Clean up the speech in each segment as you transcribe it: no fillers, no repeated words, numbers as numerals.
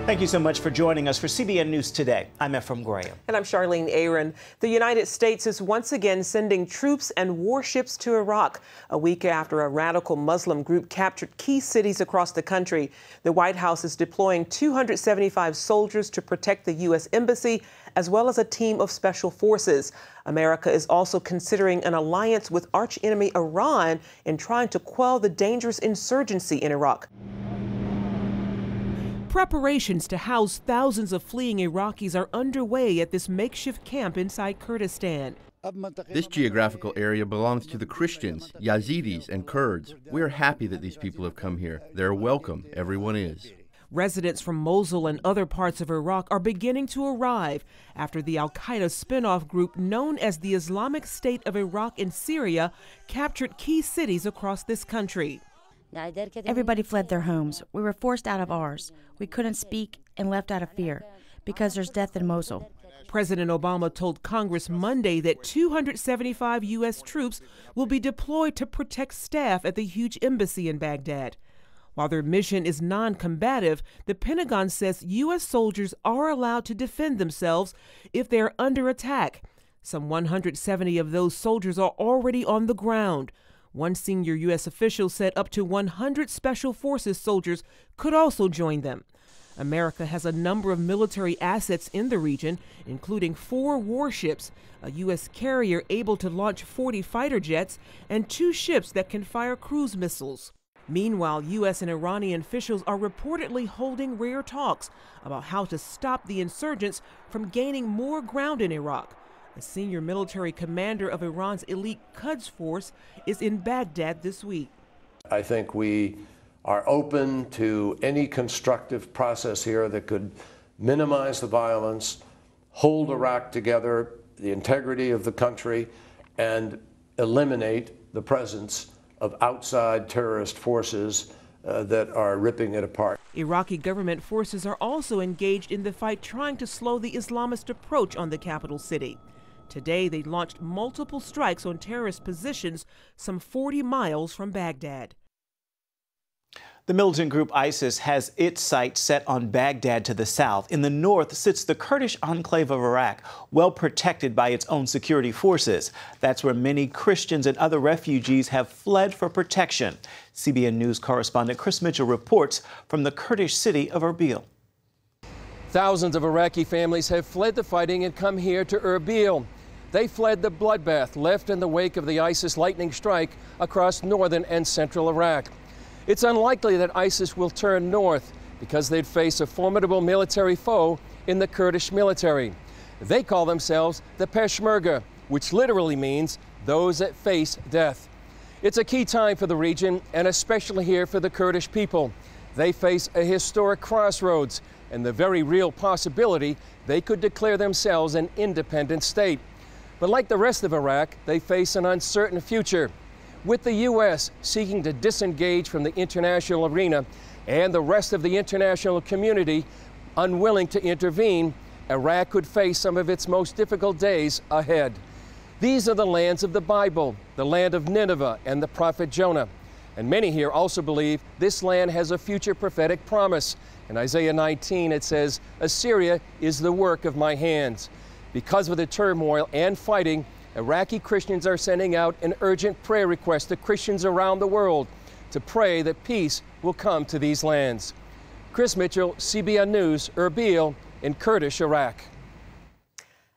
Thank you so much for joining us for CBN News Today. I'm Ephraim Graham. And I'm Charlene Aaron. The United States is once again sending troops and warships to Iraq, a week after a radical Muslim group captured key cities across the country. The White House is deploying 275 soldiers to protect the U.S. Embassy, as well as a team of special forces. America is also considering an alliance with archenemy Iran in trying to quell the dangerous insurgency in Iraq. Preparations to house thousands of fleeing Iraqis are underway at this makeshift camp inside Kurdistan. This geographical area belongs to the Christians, Yazidis, and Kurds. We are happy that these people have come here. They're welcome. Everyone is. Residents from Mosul and other parts of Iraq are beginning to arrive after the Al-Qaeda spin-off group known as the Islamic State of Iraq and Syria captured key cities across this country. Everybody fled their homes. We were forced out of ours. We couldn't speak and left out of fear because there's death in Mosul. President Obama told Congress Monday that 275 U.S. troops will be deployed to protect staff at the huge embassy in Baghdad. While their mission is non-combative, the Pentagon says U.S. soldiers are allowed to defend themselves if they are under attack. Some 170 of those soldiers are already on the ground. One senior U.S. official said up to 100 Special Forces soldiers could also join them. America has a number of military assets in the region, including 4 warships, a U.S. carrier able to launch 40 fighter jets, and 2 ships that can fire cruise missiles. Meanwhile, U.S. and Iranian officials are reportedly holding rare talks about how to stop the insurgents from gaining more ground in Iraq. A senior military commander of Iran's elite Quds force is in Baghdad this week. I think we are open to any constructive process here that could minimize the violence, hold Iraq together, the integrity of the country, and eliminate the presence of outside terrorist forces that are ripping it apart. Iraqi government forces are also engaged in the fight trying to slow the Islamist approach on the capital city. Today, they launched multiple strikes on terrorist positions some 40 miles from Baghdad. The militant group ISIS has its sights set on Baghdad to the south. In the north sits the Kurdish enclave of Iraq, well protected by its own security forces. That's where many Christians and other refugees have fled for protection. CBN News correspondent Chris Mitchell reports from the Kurdish city of Erbil. Thousands of Iraqi families have fled the fighting and come here to Erbil. They fled the bloodbath left in the wake of the ISIS lightning strike across northern and central Iraq. It's unlikely that ISIS will turn north because they'd face a formidable military foe in the Kurdish military. They call themselves the Peshmerga, which literally means those that face death. It's a key time for the region, and especially here for the Kurdish people. They face a historic crossroads and the very real possibility they could declare themselves an independent state. But like the rest of Iraq, they face an uncertain future. With the U.S. seeking to disengage from the international arena and the rest of the international community unwilling to intervene, Iraq could face some of its most difficult days ahead. These are the lands of the Bible, the land of Nineveh and the prophet Jonah. And many here also believe this land has a future prophetic promise. In Isaiah 19, it says, "Assyria is the work of my hands." Because of the turmoil and fighting, Iraqi Christians are sending out an urgent prayer request to Christians around the world to pray that peace will come to these lands. Chris Mitchell, CBN News, Erbil in Kurdish, Iraq.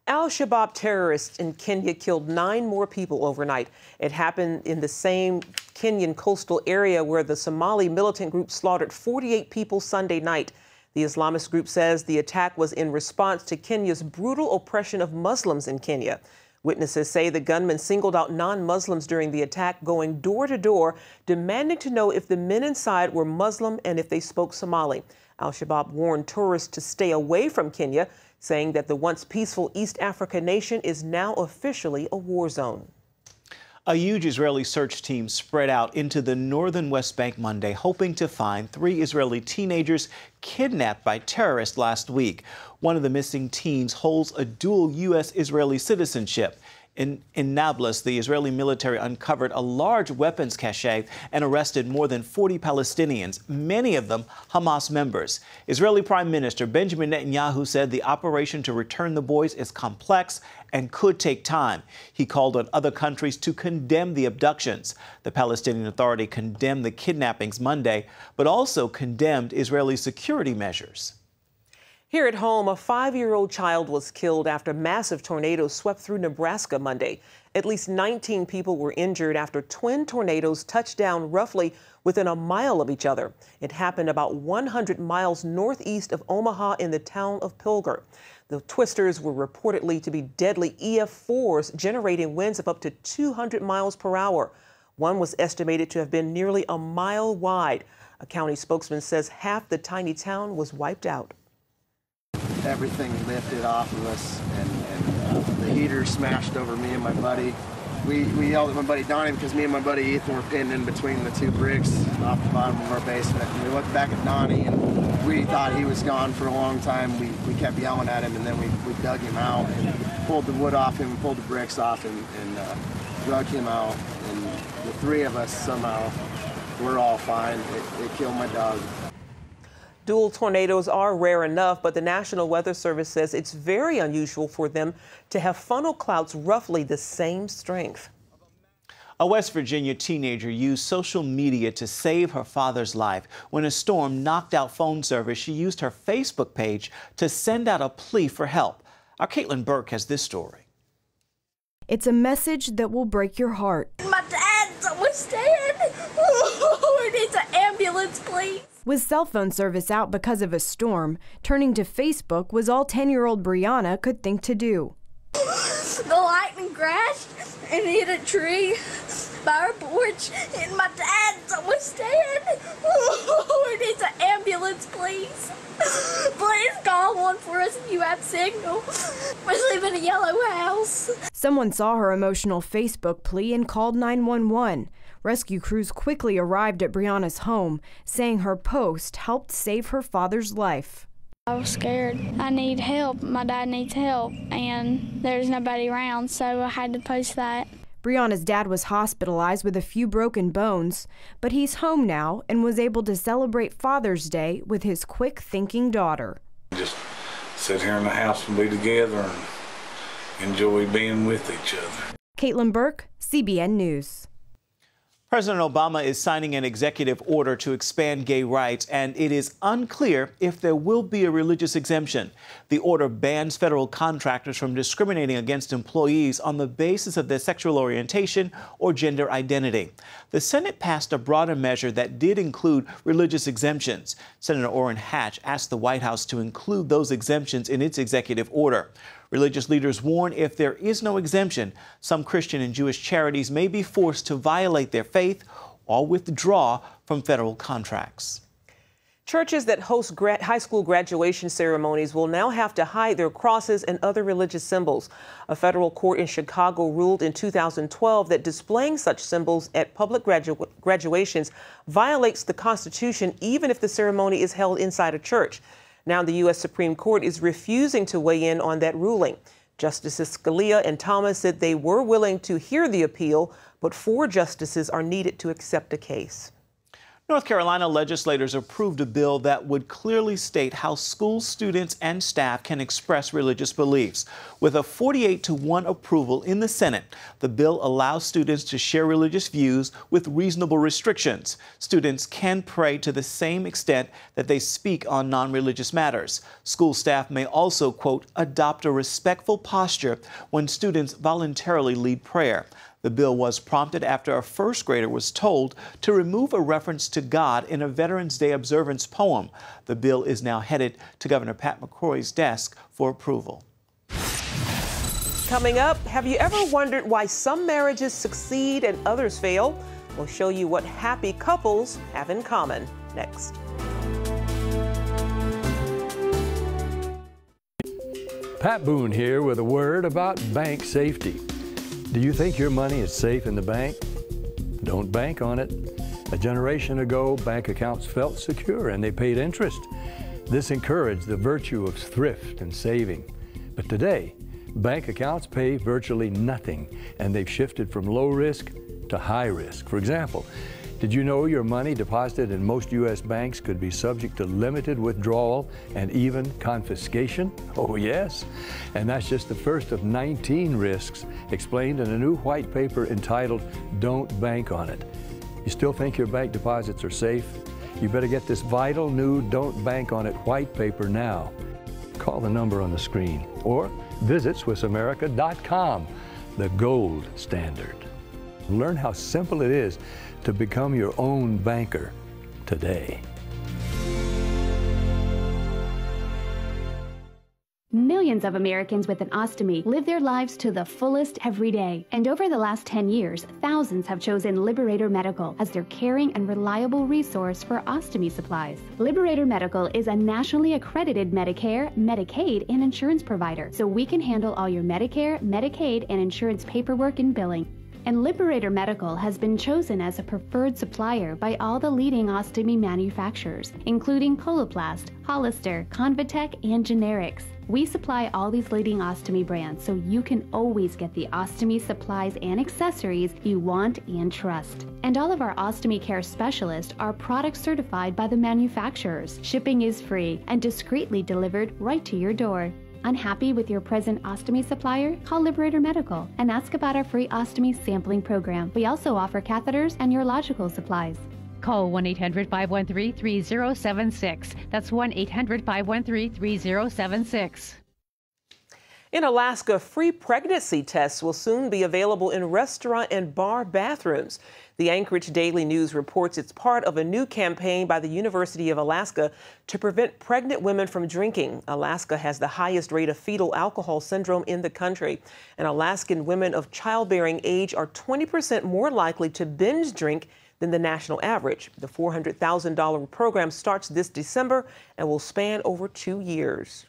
Al-Shabab terrorists in Kenya killed 9 more people overnight. It happened in the same Kenyan coastal area where the Somali militant group slaughtered 48 people Sunday night. The Islamist group says the attack was in response to Kenya's brutal oppression of Muslims in Kenya. Witnesses say the gunmen singled out non-Muslims during the attack, going door to door, demanding to know if the men inside were Muslim and if they spoke Somali. Al-Shabab warned tourists to stay away from Kenya, saying that the once peaceful East Africa nation is now officially a war zone. A huge Israeli search team spread out into the northern West Bank Monday, hoping to find 3 Israeli teenagers kidnapped by terrorists last week. One of the missing teens holds a dual U.S.-Israeli citizenship. In Nablus, the Israeli military uncovered a large weapons cache and arrested more than 40 Palestinians, many of them Hamas members. Israeli Prime Minister Benjamin Netanyahu said the operation to return the boys is complex and could take time. He called on other countries to condemn the abductions. The Palestinian Authority condemned the kidnappings Monday, but also condemned Israeli security measures. Here at home, a 5-year-old child was killed after massive tornadoes swept through Nebraska Monday. At least 19 people were injured after twin tornadoes touched down roughly within a mile of each other. It happened about 100 miles northeast of Omaha in the town of Pilger. The twisters were reportedly to be deadly EF4s, generating winds of up to 200 miles per hour. One was estimated to have been nearly a mile wide. A county spokesman says half the tiny town was wiped out. Everything lifted off of us, and the heater smashed over me and my buddy. We yelled at my buddy Donnie because me and my buddy Ethan were pinned in between the two bricks off the bottom of our basement. And we looked back at Donnie, and we thought he was gone for a long time. We kept yelling at him, and then we dug him out and pulled the wood off him, pulled the bricks off him, and drug him out. And the three of us somehow, we're all fine. It killed my dog. Dual tornadoes are rare enough, but the National Weather Service says it's very unusual for them to have funnel clouds roughly the same strength. A West Virginia teenager used social media to save her father's life. When a storm knocked out phone service, she used her Facebook page to send out a plea for help. Our Caitlin Burke has this story. It's a message that will break your heart. My dad's almost dead. We need an ambulance, please. With cell phone service out because of a storm, turning to Facebook was all 10-year-old Brianna could think to do. The lightning crashed and hit a tree by our porch, and my dad's almost dead. We need an ambulance, please. Please call one for us if you have signal. We live in a yellow house. Someone saw her emotional Facebook plea and called 911. Rescue crews quickly arrived at Brianna's home, saying her post helped save her father's life. I was scared. I need help. My dad needs help, and there's nobody around, so I had to post that. Brianna's dad was hospitalized with a few broken bones, but he's home now and was able to celebrate Father's Day with his quick-thinking daughter. Just sit here in the house and be together and enjoy being with each other. Caitlin Burke, CBN News. President Obama is signing an executive order to expand gay rights, and it is unclear if there will be a religious exemption. The order bans federal contractors from discriminating against employees on the basis of their sexual orientation or gender identity. The Senate passed a broader measure that did include religious exemptions. Senator Orrin Hatch asked the White House to include those exemptions in its executive order. Religious leaders warn if there is no exemption, some Christian and Jewish charities may be forced to violate their faith or withdraw from federal contracts. Churches that host high school graduation ceremonies will now have to hide their crosses and other religious symbols. A federal court in Chicago ruled in 2012 that displaying such symbols at public graduations violates the Constitution, even if the ceremony is held inside a church. Now the U.S. Supreme Court is refusing to weigh in on that ruling. Justices Scalia and Thomas said they were willing to hear the appeal, but 4 justices are needed to accept a case. North Carolina legislators approved a bill that would clearly state how school students and staff can express religious beliefs. With a 48-1 approval in the Senate, the bill allows students to share religious views with reasonable restrictions. Students can pray to the same extent that they speak on non-religious matters. School staff may also, quote, adopt a respectful posture when students voluntarily lead prayer. The bill was prompted after a first grader was told to remove a reference to God in a Veterans Day observance poem. The bill is now headed to Governor Pat McCrory's desk for approval. Coming up, have you ever wondered why some marriages succeed and others fail? We'll show you what happy couples have in common next. Pat Boone here with a word about bank safety. Do you think your money is safe in the bank? Don't bank on it. A generation ago, bank accounts felt secure and they paid interest. This encouraged the virtue of thrift and saving. But today, Bank accounts pay virtually nothing, and they've shifted from low risk to high risk. For example, did you know your money deposited in most U.S. banks could be subject to limited withdrawal and even confiscation? Oh, yes. And that's just the first of 19 risks explained in a new white paper entitled Don't Bank on It. You still think your bank deposits are safe? You better get this vital new Don't Bank on It white paper now. Call the number on the screen or visit SwissAmerica.com, the gold standard. Learn how simple it is to become your own banker today. Millions of Americans with an ostomy live their lives to the fullest every day. And over the last 10 years, thousands have chosen Liberator Medical as their caring and reliable resource for ostomy supplies. Liberator Medical is a nationally accredited Medicare, Medicaid, and insurance provider, so we can handle all your Medicare, Medicaid, and insurance paperwork and billing. And Liberator Medical has been chosen as a preferred supplier by all the leading ostomy manufacturers, including Coloplast, Hollister, Convatec, and Generics. We supply all these leading ostomy brands so you can always get the ostomy supplies and accessories you want and trust. And all of our ostomy care specialists are product certified by the manufacturers. Shipping is free and discreetly delivered right to your door. Unhappy with your present ostomy supplier? Call Liberator Medical and ask about our free ostomy sampling program. We also offer catheters and urological supplies. Call 1-800-513-3076. That's 1-800-513-3076. In Alaska, free pregnancy tests will soon be available in restaurant and bar bathrooms. The Anchorage Daily News reports it's part of a new campaign by the University of Alaska to prevent pregnant women from drinking. Alaska has the highest rate of fetal alcohol syndrome in the country, and Alaskan women of childbearing age are 20% more likely to binge drink than the national average. The $400,000 program starts this December and will span over 2 years.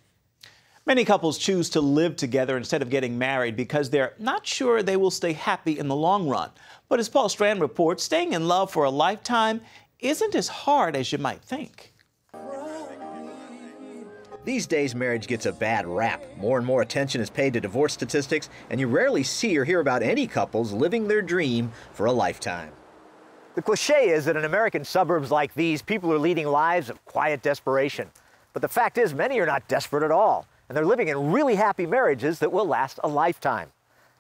Many couples choose to live together instead of getting married because they're not sure they will stay happy in the long run. But as Paul Strand reports, staying in love for a lifetime isn't as hard as you might think. These days, marriage gets a bad rap. More and more attention is paid to divorce statistics, and you rarely see or hear about any couples living their dream for a lifetime. The cliche is that in American suburbs like these, people are leading lives of quiet desperation. But the fact is, many are not desperate at all, and they're living in really happy marriages that will last a lifetime.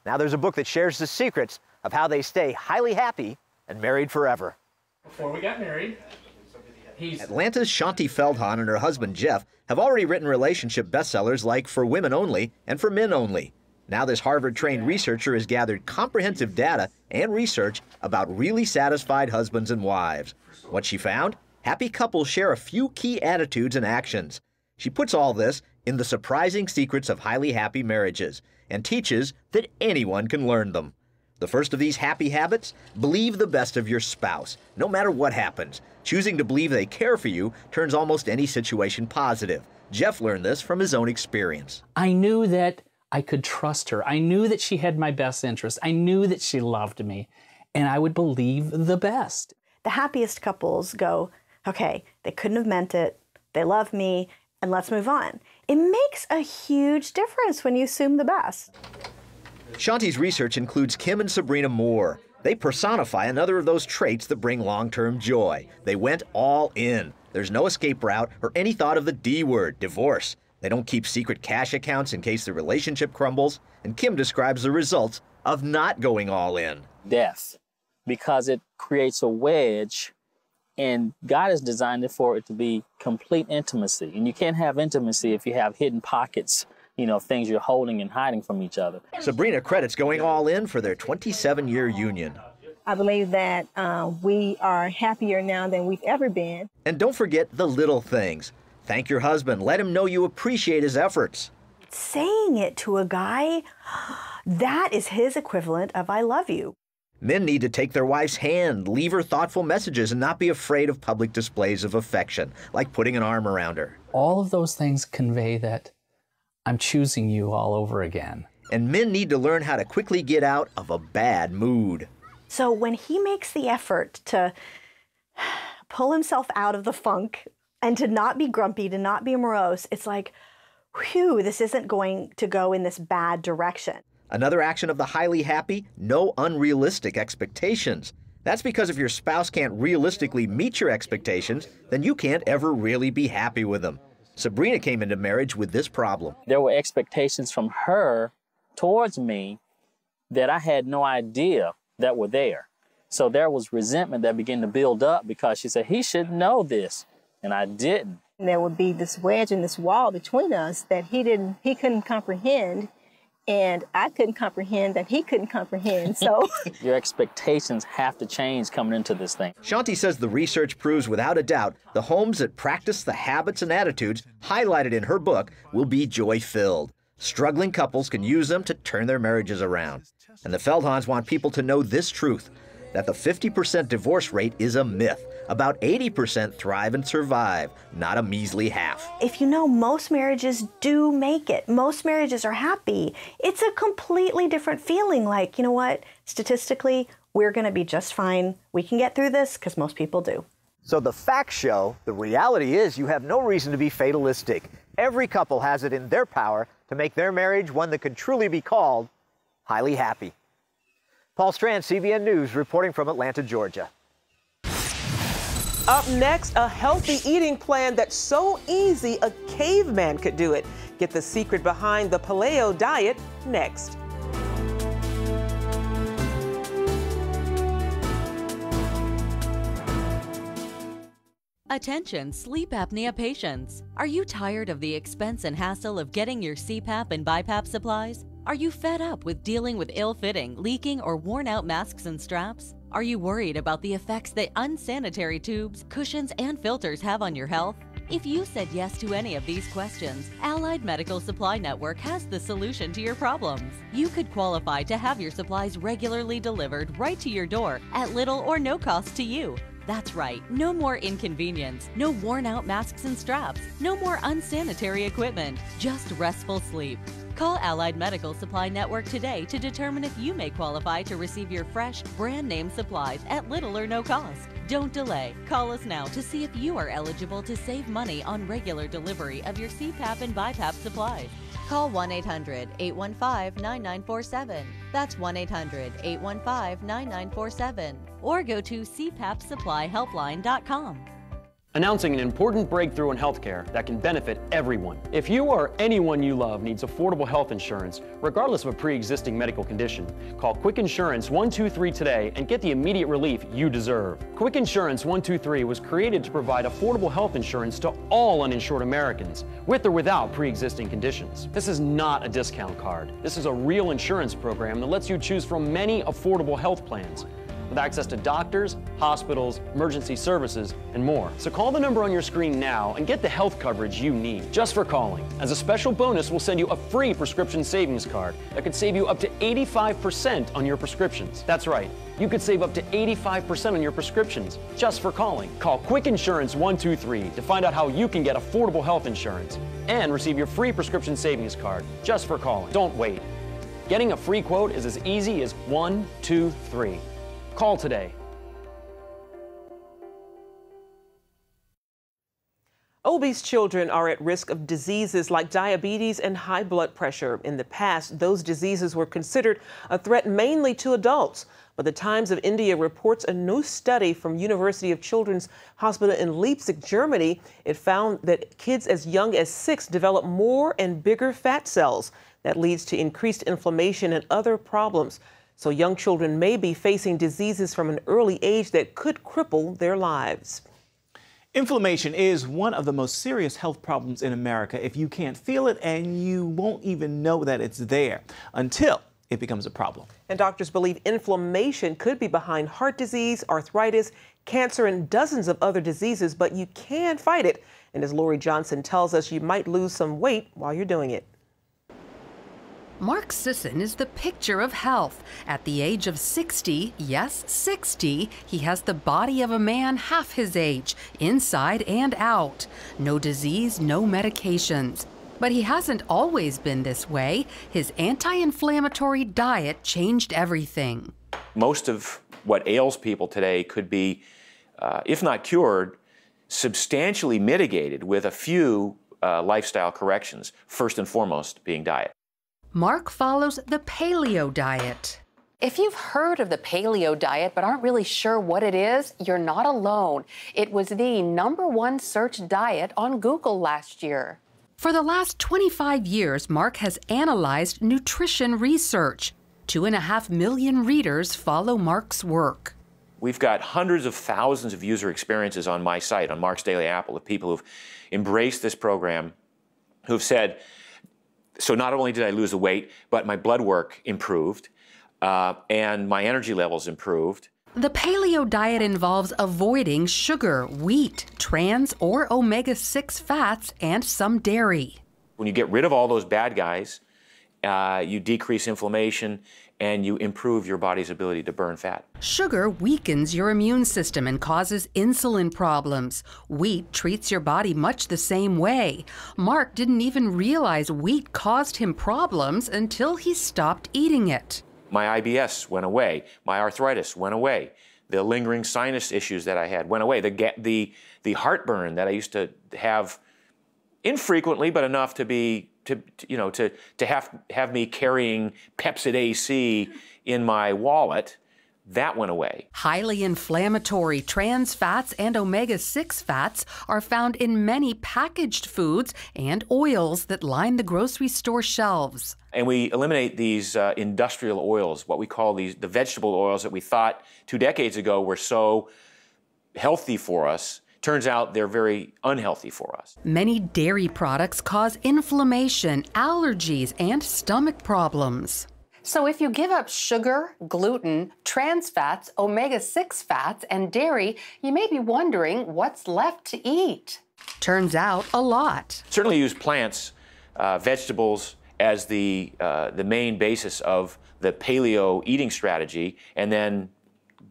Now there's a book that shares the secrets of how they stay highly happy and married forever. Before we got married, Atlanta's Shanti Feldhahn and her husband Jeff have already written relationship bestsellers like For Women Only and For Men Only. Now this Harvard-trained researcher has gathered comprehensive data and research about really satisfied husbands and wives. What she found? Happy couples share a few key attitudes and actions. She puts all this in The Surprising Secrets of Highly Happy Marriages and teaches that anyone can learn them. The first of these happy habits, believe the best of your spouse, no matter what happens. Choosing to believe they care for you turns almost any situation positive. Jeff learned this from his own experience. I knew that I could trust her. I knew that she had my best interest. I knew that she loved me, and I would believe the best. The happiest couples go, okay, they couldn't have meant it, they love me, and let's move on. It makes a huge difference when you assume the best. Shanti's research includes Kim and Sabrina Moore. They personify another of those traits that bring long-term joy. They went all in. There's no escape route or any thought of the D word, divorce. They don't keep secret cash accounts in case the relationship crumbles. And Kim describes the results of not going all in. Death, because it creates a wedge, and God has designed it for it to be complete intimacy. And you can't have intimacy if you have hidden pockets, you know, things you're holding and hiding from each other. Sabrina credits going all in for their 27-year union. I believe that we are happier now than we've ever been. And don't forget the little things. Thank your husband. Let him know you appreciate his efforts. Saying it to a guy, that is his equivalent of I love you. Men need to take their wife's hand, leave her thoughtful messages, and not be afraid of public displays of affection, like putting an arm around her. All of those things convey that I'm choosing you all over again. And men need to learn how to quickly get out of a bad mood. So when he makes the effort to pull himself out of the funk and to not be grumpy, to not be morose, it's like, whew, this isn't going to go in this bad direction. Another action of the highly happy, no unrealistic expectations. That's because if your spouse can't realistically meet your expectations, then you can't ever really be happy with them. Sabrina came into marriage with this problem. There were expectations from her towards me that I had no idea that were there. So there was resentment that began to build up because she said, he should know this, and I didn't. And there would be this wedge and this wall between us that he couldn't comprehend, and I couldn't comprehend that he couldn't comprehend, so. Your expectations have to change coming into this thing. Shanti says the research proves without a doubt the homes that practice the habits and attitudes highlighted in her book will be joy-filled. Struggling couples can use them to turn their marriages around. And the Feldhahns want people to know this truth, that the 50% divorce rate is a myth. About 80% thrive and survive, not a measly half. If you know, most marriages do make it. Most marriages are happy. It's a completely different feeling, like, you know what, statistically, we're going to be just fine. We can get through this because most people do. So the facts show the reality is you have no reason to be fatalistic. Every couple has it in their power to make their marriage one that could truly be called highly happy. Paul Strand, CBN News, reporting from Atlanta, Georgia. Up next, a healthy eating plan that's so easy a caveman could do it. Get the secret behind the paleo diet next. Attention sleep apnea patients. Are you tired of the expense and hassle of getting your CPAP and BiPAP supplies? Are you fed up with dealing with ill-fitting, leaking, or worn-out masks and straps? Are you worried about the effects that unsanitary tubes, cushions, and filters have on your health? If you said yes to any of these questions, Allied Medical Supply Network has the solution to your problems. You could qualify to have your supplies regularly delivered right to your door at little or no cost to you. That's right, no more inconvenience, no worn-out masks and straps, no more unsanitary equipment, just restful sleep. Call Allied Medical Supply Network today to determine if you may qualify to receive your fresh, brand-name supplies at little or no cost. Don't delay. Call us now to see if you are eligible to save money on regular delivery of your CPAP and BiPAP supplies. Call 1-800-815-9947. That's 1-800-815-9947. Or go to cpapsupplyhelpline.com. Announcing an important breakthrough in healthcare that can benefit everyone. If you or anyone you love needs affordable health insurance, regardless of a pre-existing medical condition, call Quick Insurance 123 today and get the immediate relief you deserve. Quick Insurance 123 was created to provide affordable health insurance to all uninsured Americans, with or without pre-existing conditions. This is not a discount card. This is a real insurance program that lets you choose from many affordable health plans, with access to doctors, hospitals, emergency services, and more. So call the number on your screen now and get the health coverage you need just for calling. As a special bonus, we'll send you a free prescription savings card that could save you up to 85% on your prescriptions. That's right, you could save up to 85% on your prescriptions just for calling. Call Quick Insurance 123 to find out how you can get affordable health insurance and receive your free prescription savings card just for calling. Don't wait. Getting a free quote is as easy as 1, 2, 3. Call today. Obese children are at risk of diseases like diabetes and high blood pressure. In the past, those diseases were considered a threat mainly to adults. But the Times of India reports a new study from University of Children's Hospital in Leipzig, Germany. It found that kids as young as 6 develop more and bigger fat cells. That leads to increased inflammation and other problems. So young children may be facing diseases from an early age that could cripple their lives. Inflammation is one of the most serious health problems in America. If you can't feel it, and you won't even know that it's there until it becomes a problem. And doctors believe inflammation could be behind heart disease, arthritis, cancer, and dozens of other diseases, but you can fight it. And as Lori Johnson tells us, you might lose some weight while you're doing it. Mark Sisson is the picture of health. At the age of 60, yes, 60, he has the body of a man half his age, inside and out. No disease, no medications. But he hasn't always been this way. His anti-inflammatory diet changed everything. Most of what ails people today could be, if not cured, substantially mitigated with a few lifestyle corrections, first and foremost being diet. Mark follows the paleo diet. If you've heard of the paleo diet but aren't really sure what it is, you're not alone. It was the #1 search diet on Google last year. For the last 25 years, Mark has analyzed nutrition research. 2.5 million readers follow Mark's work. We've got hundreds of thousands of user experiences on my site, on Mark's Daily Apple, of people who've embraced this program, who've said, so not only did I lose the weight, but my blood work improved, and my energy levels improved. The paleo diet involves avoiding sugar, wheat, trans or omega-6 fats, and some dairy. When you get rid of all those bad guys, you decrease inflammation and you improve your body's ability to burn fat. Sugar weakens your immune system and causes insulin problems. Wheat treats your body much the same way. Mark didn't even realize wheat caused him problems until he stopped eating it. My IBS went away. My arthritis went away. The lingering sinus issues that I had went away. The heartburn that I used to have infrequently, but enough to be to have me carrying Pepsid AC in my wallet, that went away. Highly inflammatory trans fats and omega-6 fats are found in many packaged foods and oils that line the grocery store shelves. And we eliminate these industrial oils, what we call the vegetable oils that we thought 2 decades ago were so healthy for us. Turns out they're very unhealthy for us. Many dairy products cause inflammation, allergies, and stomach problems. So if you give up sugar, gluten, trans fats, omega-6 fats, and dairy, you may be wondering what's left to eat. Turns out a lot. Certainly use plants, vegetables as the main basis of the paleo eating strategy, and then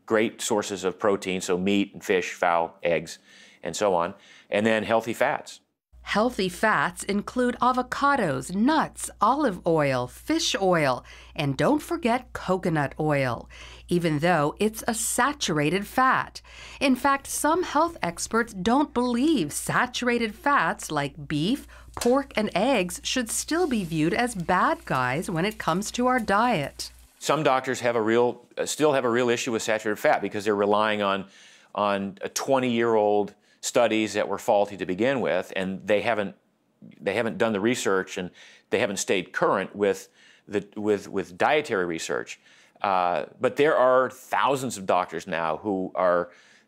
great sources of protein, so meat and fish, fowl, eggs, and so on, and then healthy fats. Healthy fats include avocados, nuts, olive oil, fish oil, and don't forget coconut oil, even though it's a saturated fat. In fact, some health experts don't believe saturated fats like beef, pork, and eggs should still be viewed as bad guys when it comes to our diet. Some doctors have still have a real issue with saturated fat because they're relying on a 20-year-old studies that were faulty to begin with, and they haven't done the research, and they haven't stayed current with dietary research. But there are thousands of doctors now who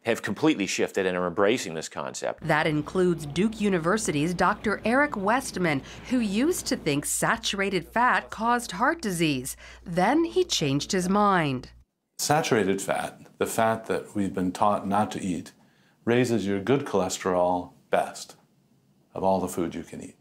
have completely shifted and are embracing this concept. That includes Duke University's Dr. Eric Westman, who used to think saturated fat caused heart disease. Then he changed his mind. Saturated fat, the fat that we've been taught not to eat, raises your good cholesterol best of all the food you can eat.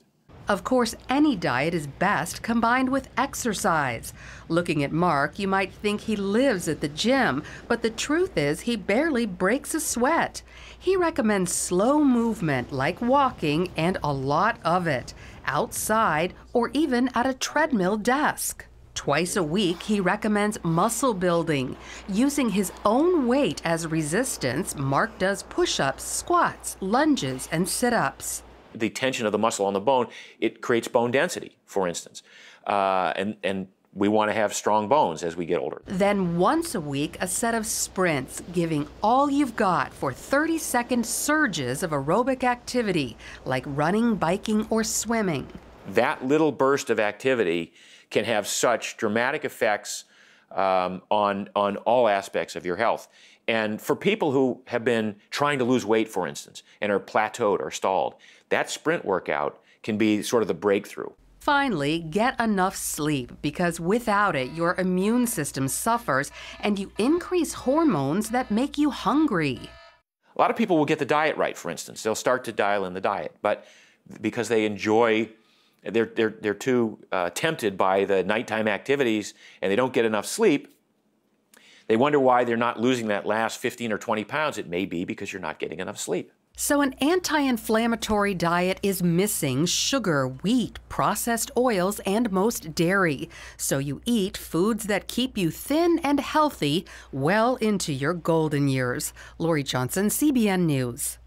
Of course, any diet is best combined with exercise. Looking at Mark, you might think he lives at the gym, but the truth is he barely breaks a sweat. He recommends slow movement like walking and a lot of it, outside or even at a treadmill desk. Twice a week, he recommends muscle building. Using his own weight as resistance, Mark does push-ups, squats, lunges, and sit-ups. The tension of the muscle on the bone, it creates bone density, for instance. And we want to have strong bones as we get older. Then once a week, a set of sprints, giving all you've got for 30-second surges of aerobic activity, like running, biking, or swimming. That little burst of activity can have such dramatic effects on all aspects of your health. And for people who have been trying to lose weight, for instance, and are plateaued or stalled, that sprint workout can be sort of the breakthrough. Finally, get enough sleep, because without it, your immune system suffers and you increase hormones that make you hungry. A lot of people will get the diet right, for instance. They'll start to dial in the diet, but because they enjoy they're too tempted by the nighttime activities and they don't get enough sleep, they wonder why they're not losing that last 15 or 20 pounds. It may be because you're not getting enough sleep. So an anti-inflammatory diet is missing sugar, wheat, processed oils, and most dairy. So you eat foods that keep you thin and healthy well into your golden years. Lori Johnson, CBN News.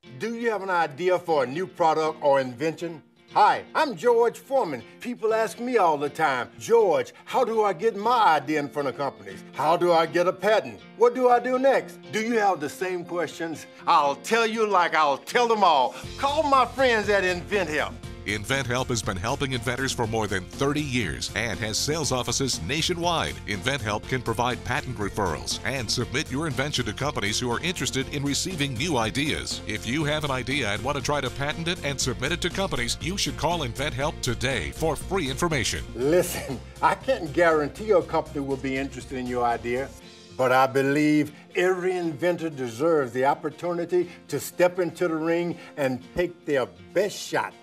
Do you have an idea for a new product or invention? Hi, I'm George Foreman. People ask me all the time, George, how do I get my idea in front of companies? How do I get a patent? What do I do next? Do you have the same questions? I'll tell you like I'll tell them all. Call my friends at InventHelp. InventHelp has been helping inventors for more than 30 years and has sales offices nationwide. InventHelp can provide patent referrals and submit your invention to companies who are interested in receiving new ideas. If you have an idea and want to try to patent it and submit it to companies, you should call InventHelp today for free information. Listen, I can't guarantee a company will be interested in your idea, but I believe every inventor deserves the opportunity to step into the ring and take their best shot.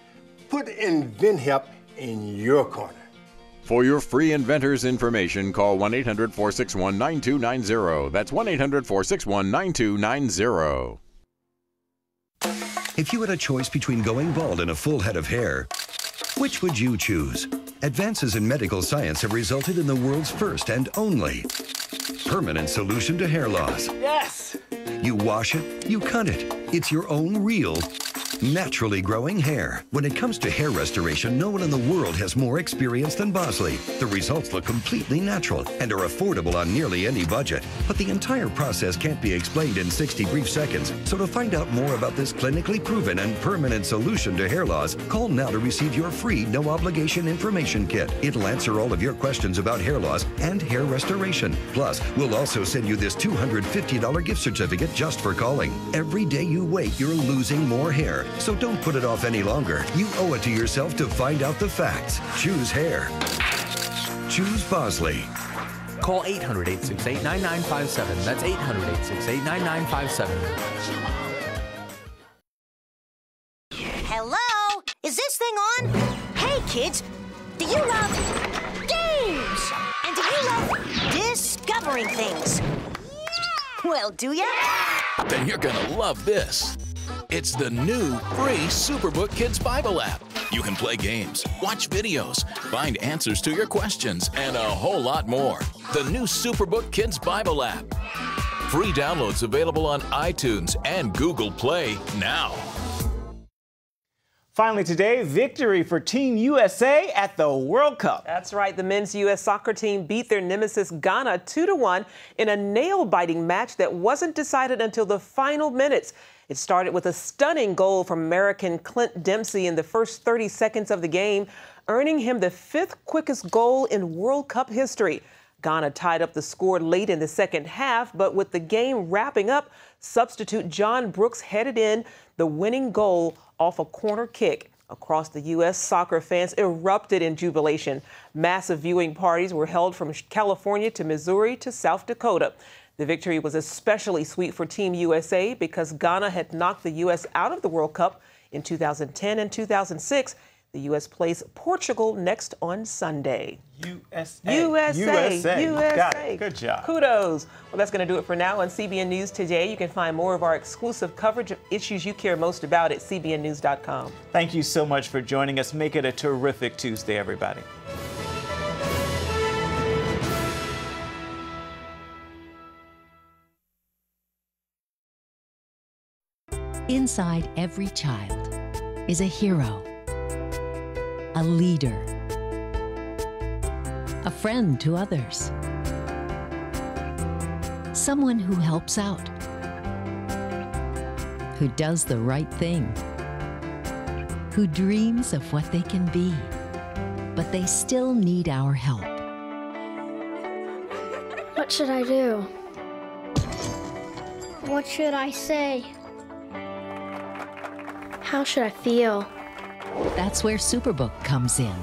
Put InventHelp in your corner. For your free inventors information, call 1-800-461-9290. That's 1-800-461-9290. If you had a choice between going bald and a full head of hair, which would you choose? Advances in medical science have resulted in the world's first and only permanent solution to hair loss. Yes! You wash it, you cut it. It's your own real, naturally growing hair. When it comes to hair restoration, no one in the world has more experience than Bosley. The results look completely natural and are affordable on nearly any budget. But the entire process can't be explained in 60 brief seconds. So to find out more about this clinically proven and permanent solution to hair loss, call now to receive your free no-obligation information kit. It'll answer all of your questions about hair loss and hair restoration. Plus, we'll also send you this $250 gift certificate just for calling. Every day you wait, you're losing more hair. So don't put it off any longer. You owe it to yourself to find out the facts. Choose hair. Choose Bosley. Call 800-868-9957. That's 800-868-9957. Hello? Is this thing on? Hey, kids. Do you love games? And do you love discovering things? Well, do ya? Then you're gonna love this. It's the new free Superbook Kids Bible app. You can play games, watch videos, find answers to your questions, and a whole lot more. The new Superbook Kids Bible app. Free downloads available on iTunes and Google Play now. Finally today, victory for Team USA at the World Cup. That's right. The men's U.S. soccer team beat their nemesis Ghana 2-1 in a nail-biting match that wasn't decided until the final minutes. It started with a stunning goal from American Clint Dempsey in the first 30 seconds of the game, earning him the 5th quickest goal in World Cup history. Ghana tied up the score late in the second half, but with the game wrapping up, substitute John Brooks headed in the winning goal off a corner kick. Across the U.S., soccer fans erupted in jubilation. Massive viewing parties were held from California to Missouri to South Dakota. The victory was especially sweet for Team USA because Ghana had knocked the U.S. out of the World Cup in 2010 and 2006. The U.S. plays Portugal next on Sunday. USA. Got it. Good job. Kudos. Well, that's going to do it for now on CBN News Today. You can find more of our exclusive coverage of issues you care most about at cbnnews.com. Thank you so much for joining us. Make it a terrific Tuesday, everybody. Inside every child is a hero, a leader, a friend to others, someone who helps out, who does the right thing, who dreams of what they can be, but they still need our help. What should I do? What should I say? How should I feel? That's where Superbook comes in.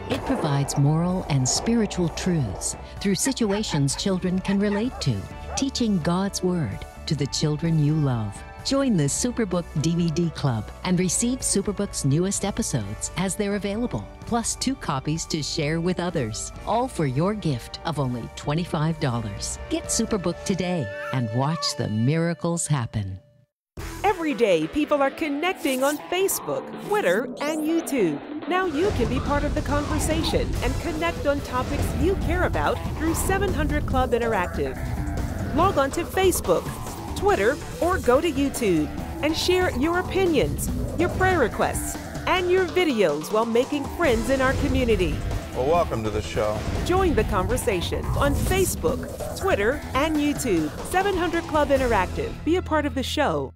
It provides moral and spiritual truths through situations children can relate to, teaching God's Word to the children you love. Join the Superbook DVD Club and receive Superbook's newest episodes as they're available, plus 2 copies to share with others, all for your gift of only $25. Get Superbook today and watch the miracles happen. Every day, people are connecting on Facebook, Twitter, and YouTube. Now you can be part of the conversation and connect on topics you care about through 700 Club Interactive. Log on to Facebook, Twitter, or go to YouTube. and share your opinions, your prayer requests, and your videos while making friends in our community. Well, welcome to the show. Join the conversation on Facebook, Twitter, and YouTube. 700 Club Interactive. Be a part of the show.